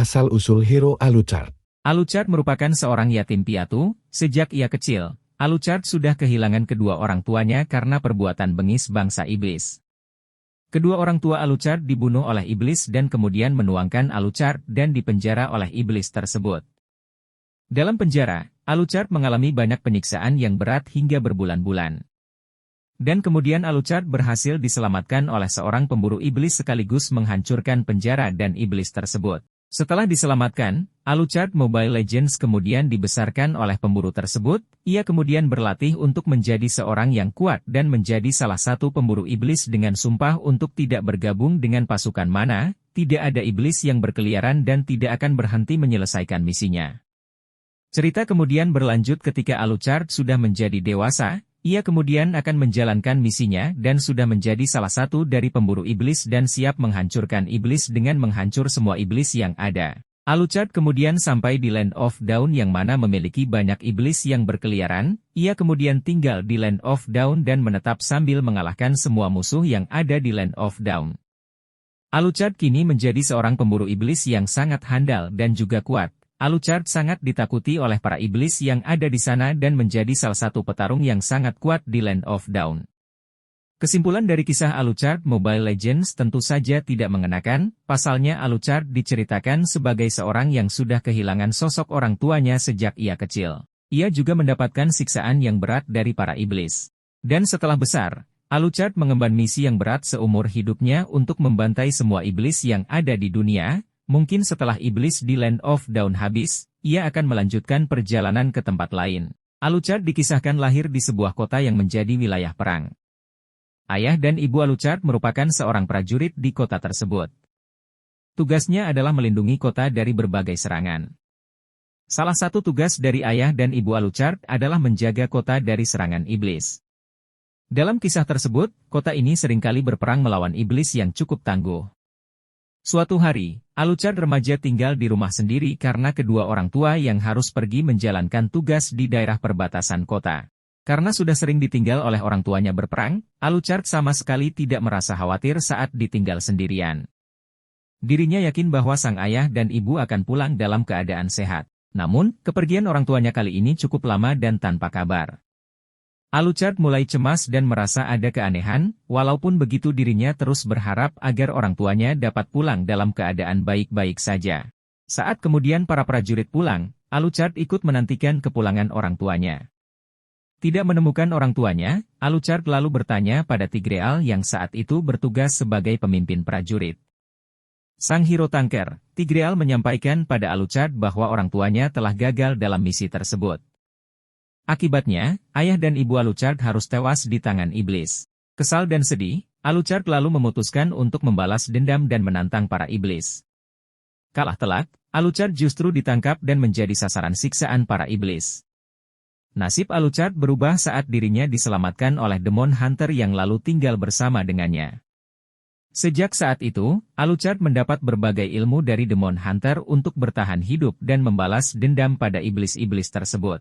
Asal-usul hero Alucard. Alucard merupakan seorang yatim piatu. Sejak ia kecil, Alucard sudah kehilangan kedua orang tuanya karena perbuatan bengis bangsa iblis. Kedua orang tua Alucard dibunuh oleh iblis dan kemudian menuangkan Alucard dan dipenjara oleh iblis tersebut. Dalam penjara, Alucard mengalami banyak penyiksaan yang berat hingga berbulan-bulan. Dan kemudian Alucard berhasil diselamatkan oleh seorang pemburu iblis sekaligus menghancurkan penjara dan iblis tersebut. Setelah diselamatkan, Alucard Mobile Legends kemudian dibesarkan oleh pemburu tersebut. Ia kemudian berlatih untuk menjadi seorang yang kuat dan menjadi salah satu pemburu iblis dengan sumpah untuk tidak bergabung dengan pasukan mana, tidak ada iblis yang berkeliaran dan tidak akan berhenti menyelesaikan misinya. Cerita kemudian berlanjut ketika Alucard sudah menjadi dewasa. Ia kemudian akan menjalankan misinya dan sudah menjadi salah satu dari pemburu iblis dan siap menghancurkan iblis dengan menghancur semua iblis yang ada. Alucard kemudian sampai di Land of Dawn yang mana memiliki banyak iblis yang berkeliaran. Ia kemudian tinggal di Land of Dawn dan menetap sambil mengalahkan semua musuh yang ada di Land of Dawn. Alucard kini menjadi seorang pemburu iblis yang sangat handal dan juga kuat. Alucard sangat ditakuti oleh para iblis yang ada di sana dan menjadi salah satu petarung yang sangat kuat di Land of Dawn. Kesimpulan dari kisah Alucard Mobile Legends tentu saja tidak mengenakan, pasalnya Alucard diceritakan sebagai seorang yang sudah kehilangan sosok orang tuanya sejak ia kecil. Ia juga mendapatkan siksaan yang berat dari para iblis. Dan setelah besar, Alucard mengemban misi yang berat seumur hidupnya untuk membantai semua iblis yang ada di dunia. Mungkin setelah iblis di Land of Dawn habis, ia akan melanjutkan perjalanan ke tempat lain. Alucard dikisahkan lahir di sebuah kota yang menjadi wilayah perang. Ayah dan ibu Alucard merupakan seorang prajurit di kota tersebut. Tugasnya adalah melindungi kota dari berbagai serangan. Salah satu tugas dari ayah dan ibu Alucard adalah menjaga kota dari serangan iblis. Dalam kisah tersebut, kota ini seringkali berperang melawan iblis yang cukup tangguh. Suatu hari, Alucard remaja tinggal di rumah sendiri karena kedua orang tua yang harus pergi menjalankan tugas di daerah perbatasan kota. Karena sudah sering ditinggal oleh orang tuanya berperang, Alucard sama sekali tidak merasa khawatir saat ditinggal sendirian. Dirinya yakin bahwa sang ayah dan ibu akan pulang dalam keadaan sehat. Namun, kepergian orang tuanya kali ini cukup lama dan tanpa kabar. Alucard mulai cemas dan merasa ada keanehan, walaupun begitu dirinya terus berharap agar orang tuanya dapat pulang dalam keadaan baik-baik saja. Saat kemudian para prajurit pulang, Alucard ikut menantikan kepulangan orang tuanya. Tidak menemukan orang tuanya, Alucard lalu bertanya pada Tigreal yang saat itu bertugas sebagai pemimpin prajurit. Sang hero tanker, Tigreal menyampaikan pada Alucard bahwa orang tuanya telah gagal dalam misi tersebut. Akibatnya, ayah dan ibu Alucard harus tewas di tangan iblis. Kesal dan sedih, Alucard lalu memutuskan untuk membalas dendam dan menantang para iblis. Kalah telak, Alucard justru ditangkap dan menjadi sasaran siksaan para iblis. Nasib Alucard berubah saat dirinya diselamatkan oleh Demon Hunter yang lalu tinggal bersama dengannya. Sejak saat itu, Alucard mendapat berbagai ilmu dari Demon Hunter untuk bertahan hidup dan membalas dendam pada iblis-iblis tersebut.